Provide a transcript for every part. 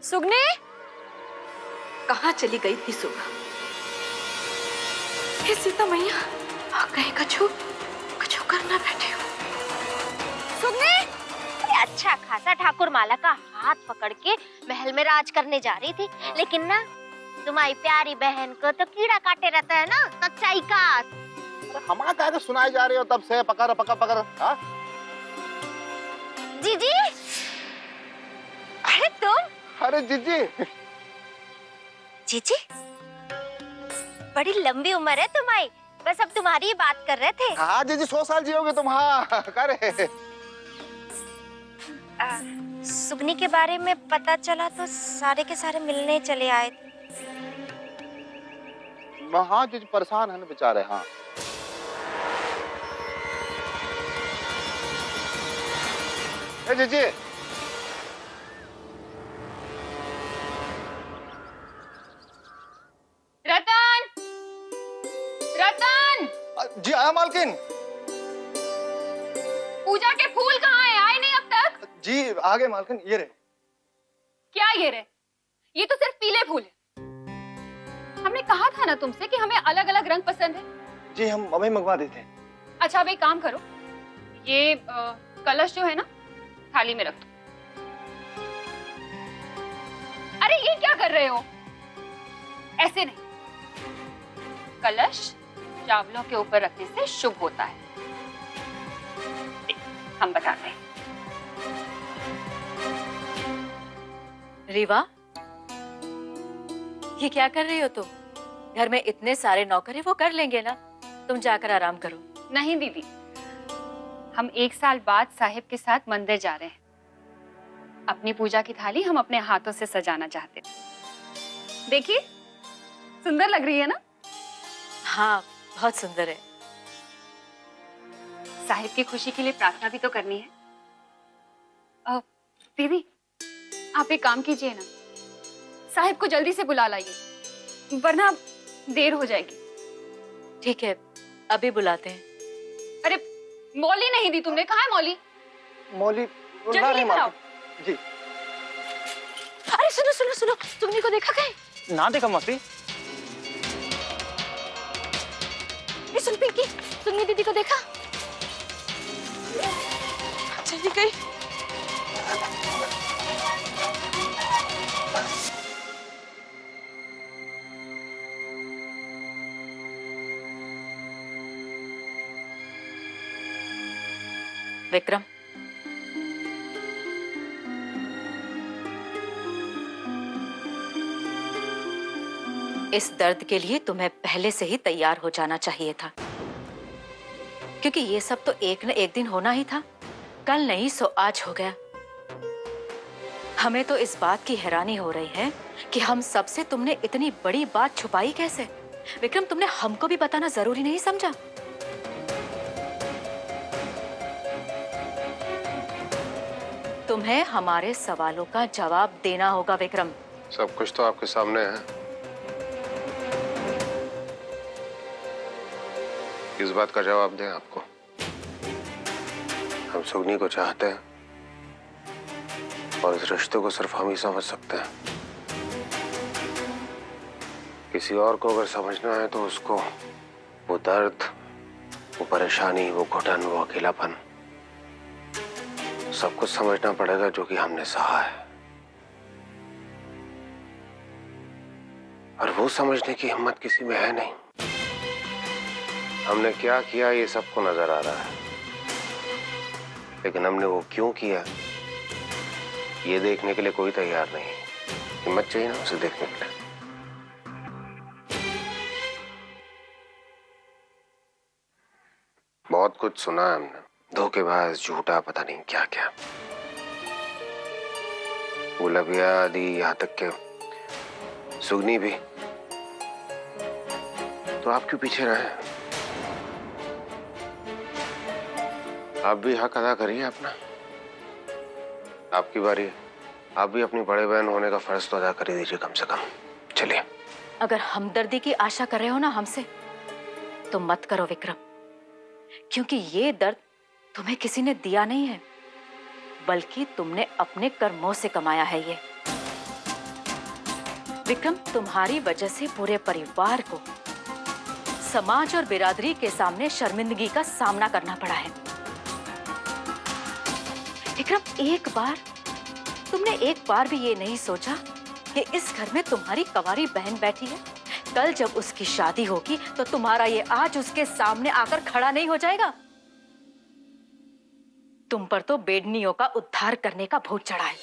सुगनी कहाँ चली गई थी सुबह? हे सीता मैया, कहीं कछु करना बैठे हो। सुगनी अच्छा खासा ठाकुर माला का हाथ पकड़ के महल में राज करने जा रही थी, लेकिन ना तुम्हारी प्यारी बहन को तो कीड़ा काटे रहता है ना, सच्चाई का। हमारा क्या सुनाई जा रही हो तब से, पकड़ पकड़ पकड़। हाँ जीजी, अरे तुम? अरे जीजी। जीजी, बड़ी लंबी उम्र है तुम्हारी, बस अब तुम्हारी ही बात कर रहे थे। हाँ जीजी, 100 साल जियोगे तुम। हाँ करे। सुगनी के बारे में पता चला तो सारे के सारे मिलने चले आए थे। हाँ जीजी, परेशान है ना बेचारे। हाँ जीजी, रतन, रतन, जी आया मालकिन। पूजा के फूल कहाँ हैं? आए नहीं अब तक। जी आ गए मालकिन, ये रहे। क्या ये रहे? ये तो सिर्फ पीले फूल है। हमने कहा था ना तुमसे कि हमें अलग अलग रंग पसंद है। जी हम अभी मंगवा देते हैं। अच्छा अब एक काम करो, ये कलश जो है ना थाली में रख दो। अरे ये क्या कर रहे हो? ऐसे नहीं, कलश चावलों के ऊपर रखने से शुभ होता है। हम बताते हैं। रीवा, ये क्या कर रही हो तुम? घर में इतने सारे नौकर हैं, वो कर लेंगे ना, तुम जाकर आराम करो। नहीं दीदी, हम 1 साल बाद साहिब के साथ मंदिर जा रहे हैं। अपनी पूजा की थाली हम अपने हाथों से सजाना चाहते हैं। देखिए सुंदर लग रही है ना? हाँ बहुत सुंदर है। साहिब की खुशी के लिए प्रार्थना भी तो करनी है। दीदी आप एक काम कीजिए ना, साहिब को जल्दी से बुला लाइए, वरना देर हो जाएगी। ठीक है, अभी बुलाते हैं। अरे मौली नहीं दी तुमने, कहाँ है मौली? मौली जल्दी लेकर आओ। जी। अरे सुनो सुनो सुनो, तुमने को देखा कहीं? ना देखा मौसी। सुन पिंकी, तुमने दीदी को देखा? चली गई। विक्रम, इस दर्द के लिए तुम्हें पहले से ही तैयार हो जाना चाहिए था, क्योंकि ये सब तो एक न एक दिन होना ही था। कल नहीं सो आज हो गया। हमें तो इस बात की हैरानी हो रही है कि हम सबसे तुमने इतनी बड़ी बात छुपाई कैसे? विक्रम, तुमने हमको भी बताना जरूरी नहीं समझा? तुम्हें हमारे सवालों का जवाब देना होगा विक्रम। सब कुछ तो आपके सामने है। किस बात का जवाब दें आपको? हम सुगनी को चाहते हैं और इस रिश्ते को सिर्फ हम ही समझ सकते हैं। किसी और को अगर समझना है तो उसको वो दर्द, वो परेशानी, वो घुटन, वो अकेलापन सब कुछ समझना पड़ेगा जो कि हमने सहा है। और वो समझने की हिम्मत किसी में है नहीं। हमने क्या किया ये सबको नजर आ रहा है, लेकिन हमने वो क्यों किया ये देखने के लिए कोई तैयार नहीं। हिम्मत चाहिए ना उसे देखने के लिए। बहुत कुछ सुना है हमने, धोखेबाज, झूठा, पता नहीं क्या क्या, गुलबिया आदि, यहाँ तक के सुगनी भी। तो आप क्यों पीछे रहे? आप भी हक अदा करिए अपना। आपकी बारी है, आप भी अपनी बड़े बहन होने का फर्ज तो अदा कर ही दीजिए कम से कम। चलिए। अगर हमदर्दी की आशा कर रहे हो ना हमसे, तो मत करो विक्रम, क्योंकि ये दर्द तुम्हें किसी ने दिया नहीं है, बल्कि तुमने अपने कर्मों से कमाया है ये। विक्रम, तुम्हारी वजह से पूरे परिवार को समाज और बिरादरी के सामने शर्मिंदगी का सामना करना पड़ा है। विक्रम, तुमने एक बार भी ये नहीं सोचा कि इस घर में तुम्हारी कंवारी बहन बैठी है, कल जब उसकी शादी होगी तो तुम्हारा ये आज उसके सामने आकर खड़ा नहीं हो जाएगा? तुम पर तो बेडनियों का उद्धार करने का भूत चढ़ा है,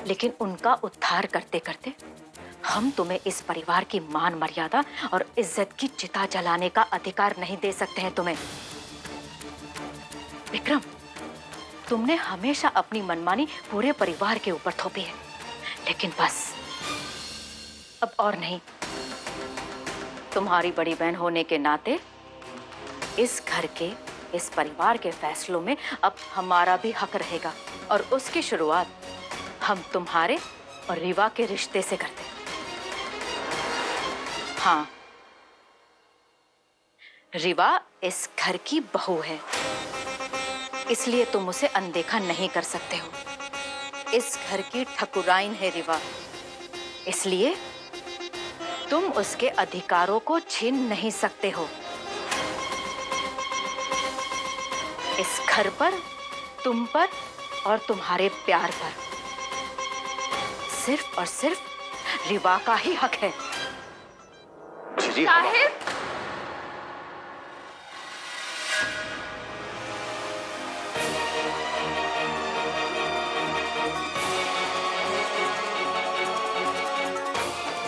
लेकिन उनका उद्धार करते करते हम तुम्हें इस परिवार की मान मर्यादा और इज्जत की चिता जलाने का अधिकार नहीं दे सकते हैं तुम्हें। विक्रम, तुमने हमेशा अपनी मनमानी पूरे परिवार के ऊपर थोपी है, लेकिन बस अब और नहीं। तुम्हारी बड़ी बहन होने के नाते इस घर के, इस परिवार के फैसलों में अब हमारा भी हक रहेगा, और उसकी शुरुआत हम तुम्हारे और रीवा के रिश्ते से करते हैं। हाँ, रीवा इस घर की बहू है, इसलिए तुम उसे अनदेखा नहीं कर सकते हो। इस घर की ठकुराइन है रीवा, इसलिए तुम उसके अधिकारों को छीन नहीं सकते हो। इस घर पर, तुम पर और तुम्हारे प्यार पर सिर्फ और सिर्फ रीवा का ही हक है। जी साहिब,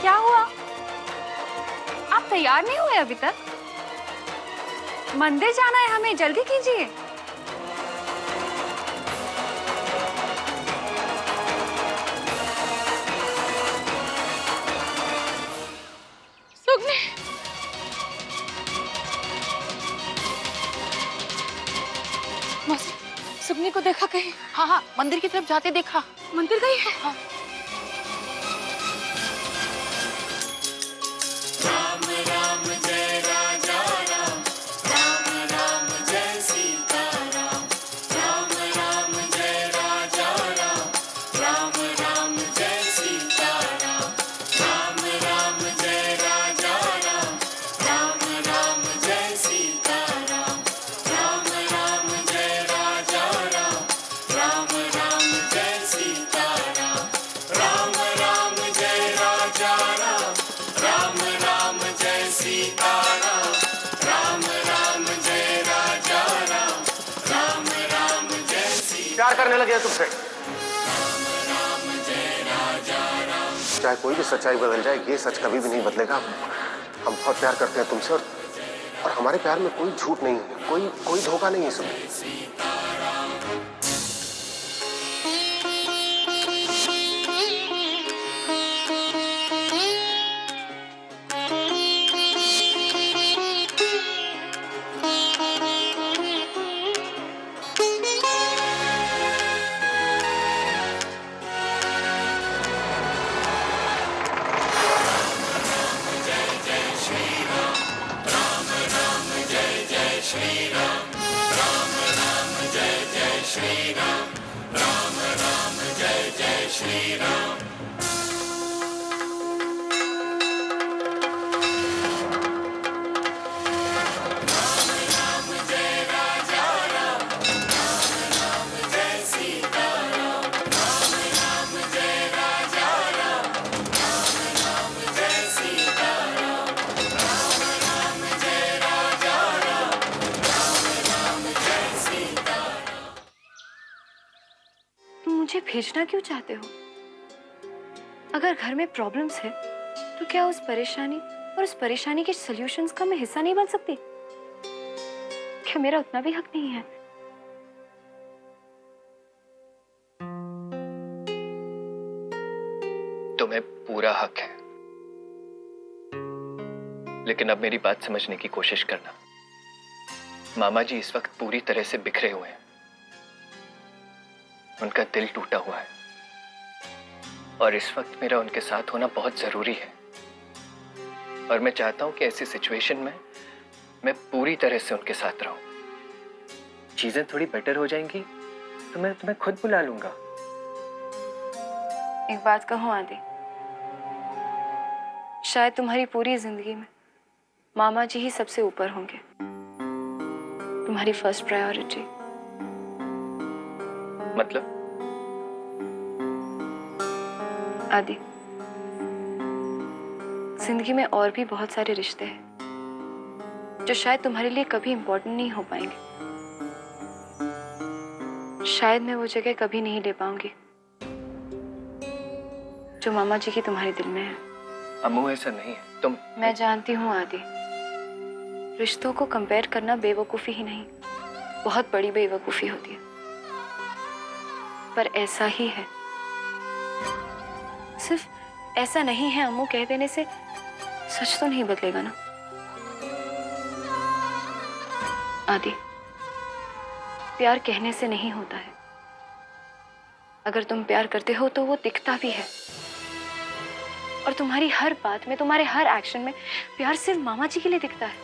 क्या हुआ? आप तैयार नहीं हुए अभी तक? मंदिर जाना है हमें, जल्दी कीजिए। सुगनी, मौसी, सुगनी को देखा कहीं? हाँ हाँ, मंदिर की तरफ जाते देखा। मंदिर गई है? हाँ। प्यार करने लगे हैं तुमसे। चाहे कोई भी सच्चाई बदल जाए, ये सच कभी भी नहीं बदलेगा। हम बहुत प्यार करते हैं तुमसे, और हमारे प्यार में कोई झूठ नहीं है, कोई धोखा नहीं है इसमें। मुझे भेजना क्यों चाहते हो? अगर घर में प्रॉब्लम्स है तो क्या उस परेशानी और उस परेशानी के सॉल्यूशंस का मैं हिस्सा नहीं बन सकती? क्या मेरा उतना भी हक नहीं है? तुम्हें पूरा हक है, लेकिन अब मेरी बात समझने की कोशिश करना। मामा जी इस वक्त पूरी तरह से बिखरे हुए हैं, उनका दिल टूटा हुआ है, और इस वक्त मेरा उनके साथ होना बहुत जरूरी है। और मैं चाहता हूं कि ऐसी सिचुएशन में मैं पूरी तरह से उनके साथ रहूं। चीजें थोड़ी बेटर हो जाएंगी तो मैं तुम्हें खुद बुला लूंगा। एक बात कहूं आदि, शायद तुम्हारी पूरी जिंदगी में मामा जी ही सबसे ऊपर होंगे, तुम्हारी फर्स्ट प्रायोरिटी। मतलब? आदि, जिंदगी में और भी बहुत सारे रिश्ते हैं जो शायद तुम्हारे लिए कभी इंपॉर्टेंट नहीं हो पाएंगे। शायद मैं वो जगह कभी नहीं ले पाऊंगी जो मामा जी की तुम्हारे दिल में है। अम्मू ऐसा नहीं है, तुम। मैं जानती हूँ आदि, रिश्तों को कंपेयर करना बेवकूफी ही नहीं, बहुत बड़ी बेवकूफी होती है। पर ऐसा ही है, सिर्फ ऐसा नहीं है अम्मू कह देने से सच तो नहीं बदलेगा ना। आदि, प्यार कहने से नहीं होता है, अगर तुम प्यार करते हो तो वो दिखता भी है। और तुम्हारी हर बात में, तुम्हारे हर एक्शन में प्यार सिर्फ मामा जी के लिए दिखता है।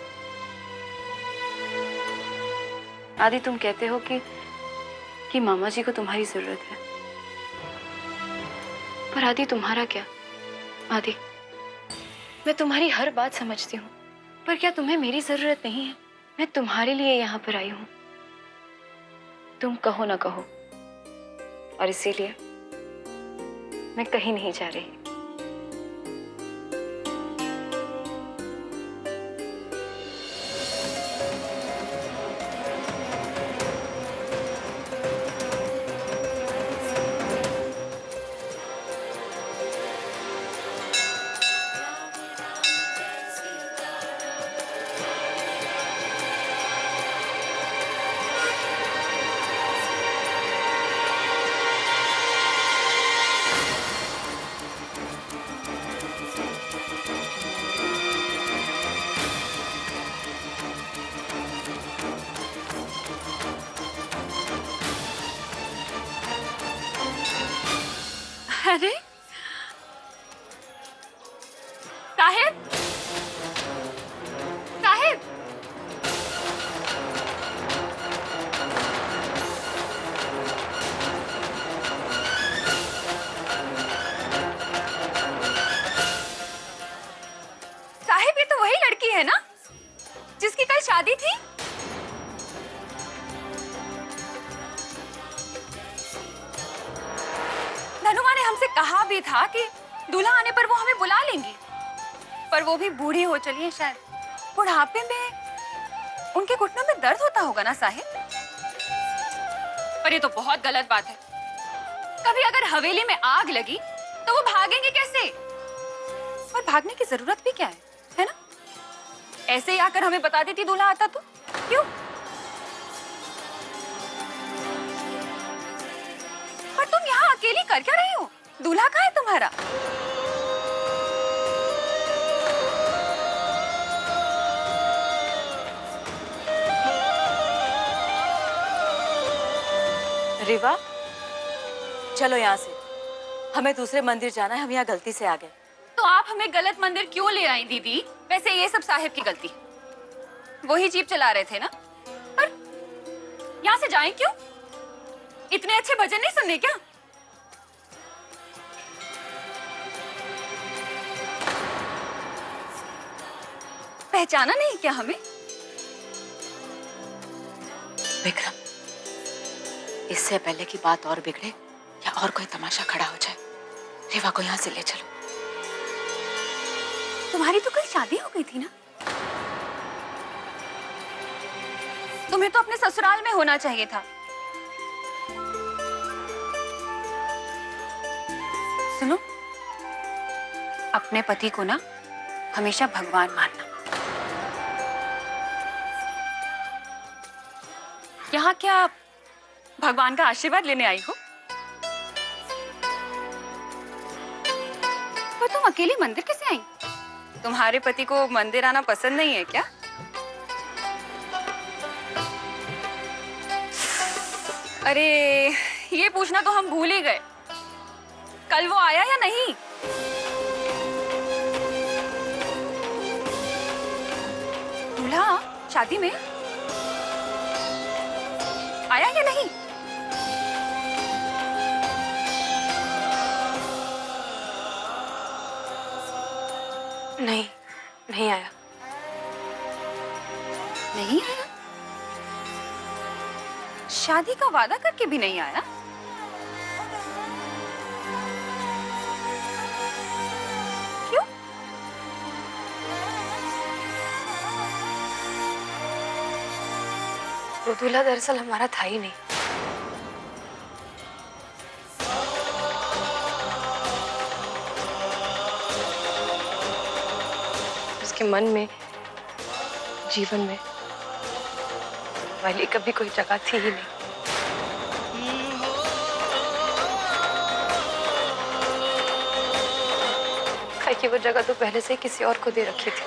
आदि, तुम कहते हो कि मामा जी को तुम्हारी जरूरत है, पर आदि तुम्हारा क्या? आदि, मैं तुम्हारी हर बात समझती हूँ, पर क्या तुम्हें मेरी जरूरत नहीं है? मैं तुम्हारे लिए यहाँ पर आई हूँ, तुम कहो ना कहो, और इसीलिए मैं कहीं नहीं जा रही। अरे साहिब, साहिब, साहिब, ये तो वही लड़की है ना जिसकी कल शादी थी? धनुमा ने हमसे कहा भी था कि दूल्हा आने पर वो हमें बुला लेंगी, पर वो भी बूढ़ी हो चली है शायद। बुढ़ापे में उनके घुटनों में दर्द होता होगा ना साहिब? पर ये तो बहुत गलत बात है। कभी अगर हवेली में आग लगी तो वो भागेंगे कैसे? और भागने की जरूरत भी क्या है ना? ऐसे ही आकर हमें बता देती दूल्हा आता तो। क्यों? पर तुम यहाँ अकेली कर क्या रही हो? दूल्हा कहाँ है तुम्हारा? रिवा, चलो यहाँ से, हमें दूसरे मंदिर जाना है, हम यहाँ गलती से आ गए। तो आप हमें गलत मंदिर क्यों ले आई दीदी? वैसे ये सब साहिब की गलती है, वही जीप चला रहे थे ना। पर यहाँ से जाएं क्यों? इतने अच्छे भजन नहीं सुनने क्या? पहचाना नहीं क्या हमें? विक्रम, इससे पहले की बात और बिगड़े या और कोई तमाशा खड़ा हो जाए, रिवा को यहाँ से ले चलो। तुम्हारी तो कल शादी हो गई थी ना? तुम्हें तो अपने ससुराल में होना चाहिए था। सुनो, अपने पति को ना हमेशा भगवान मानना। यहाँ क्या भगवान का आशीर्वाद लेने आई हो? पर तुम अकेली मंदिर कैसे आई? तुम्हारे पति को मंदिर आना पसंद नहीं है क्या? अरे ये पूछना तो हम भूल ही गए, कल वो आया या नहीं? दूल्हा शादी में आया या नहीं? नहीं, नहीं आया। नहीं आया? शादी का वादा करके भी नहीं आया? क्यों? वो दूल्हा दरअसल हमारा था ही नहीं। उसके मन में, जीवन में हमारे लिए कभी कोई जगह थी ही नहीं। कि वो जगह तो पहले से ही किसी और को दे रखी थी।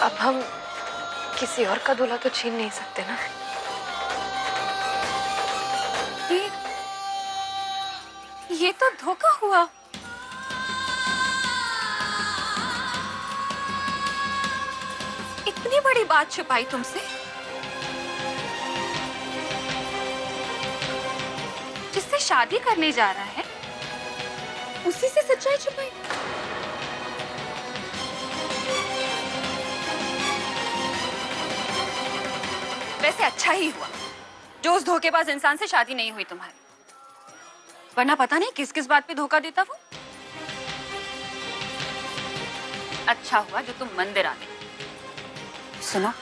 अब हम किसी और का दूल्हा तो छीन नहीं सकते ना। ये तो धोखा हुआ। इतनी बड़ी बात छुपाई तुमसे, जिससे शादी करने जा रहा है उसी से सच्चाई छुपाई। वैसे अच्छा ही हुआ जो उस धोखेबाज इंसान से शादी नहीं हुई तुम्हारी, वरना पता नहीं किस किस बात पे धोखा देता वो। अच्छा हुआ जो तुम मंदिर आ गए। सुनो,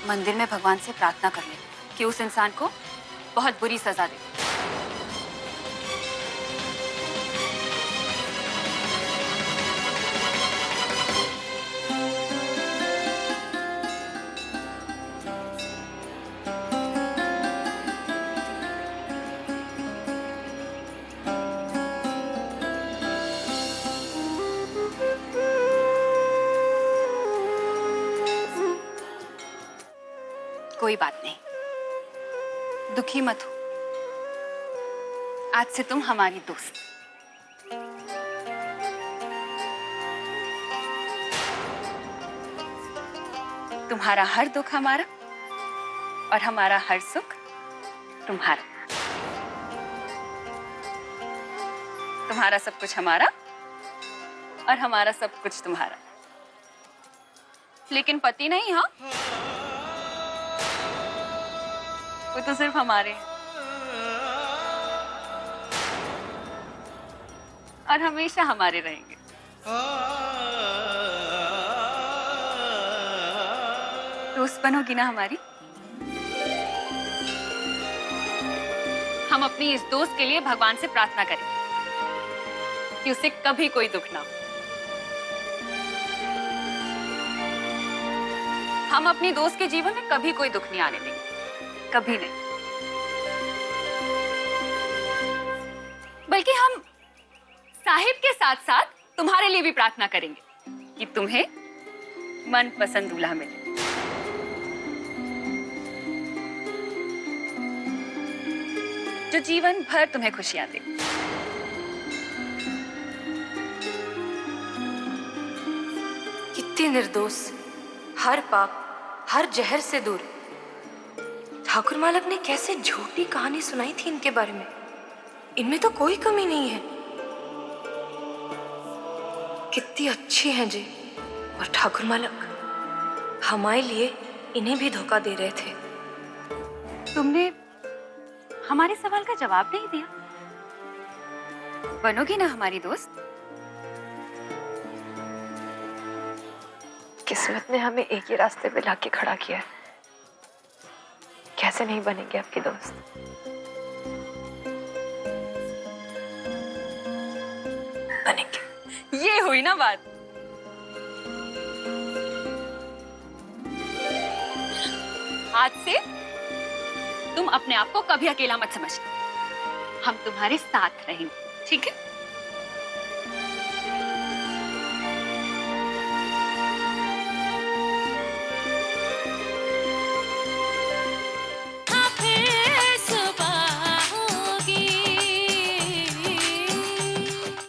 मंदिर में भगवान से प्रार्थना कर ले कि उस इंसान को बहुत बुरी सजा दे। कोई बात नहीं, दुखी मत हो। आज से तुम हमारी दोस्त। तुम्हारा हर दुख हमारा और हमारा हर सुख तुम्हारा। तुम्हारा सब कुछ हमारा और हमारा सब कुछ तुम्हारा। लेकिन पति नहीं, हाँ, वो तो सिर्फ हमारे हैं और हमेशा हमारे रहेंगे। दोस्त बनोगी ना हमारी? हम अपनी इस दोस्त के लिए भगवान से प्रार्थना करें कि उसे कभी कोई दुख ना हो। हम अपनी दोस्त के जीवन में कभी कोई दुख नहीं आने देंगे, कभी नहीं। बल्कि हम साहिब के साथ साथ तुम्हारे लिए भी प्रार्थना करेंगे कि तुम्हें मनपसंद दूल्हा मिले। जो जीवन भर तुम्हें खुशियां दे। कितने निर्दोष, हर पाप, हर जहर से दूर। ठाकुर मालक ने कैसे झूठी कहानी सुनाई थी इनके बारे में। इनमें तो कोई कमी नहीं है। कितनी अच्छी हैं जी। और ठाकुर मालक हमारे लिए इन्हें भी धोखा दे रहे थे। तुमने हमारे सवाल का जवाब नहीं दिया। बनोगी ना हमारी दोस्त? किस्मत ने हमें एक ही रास्ते पे लाके खड़ा किया है। कैसे नहीं बनेंगे आपकी दोस्त? बनेंगे। ये हुई ना बात। आज से तुम अपने आप को कभी अकेला मत समझना। हम तुम्हारे साथ रहेंगे, ठीक है?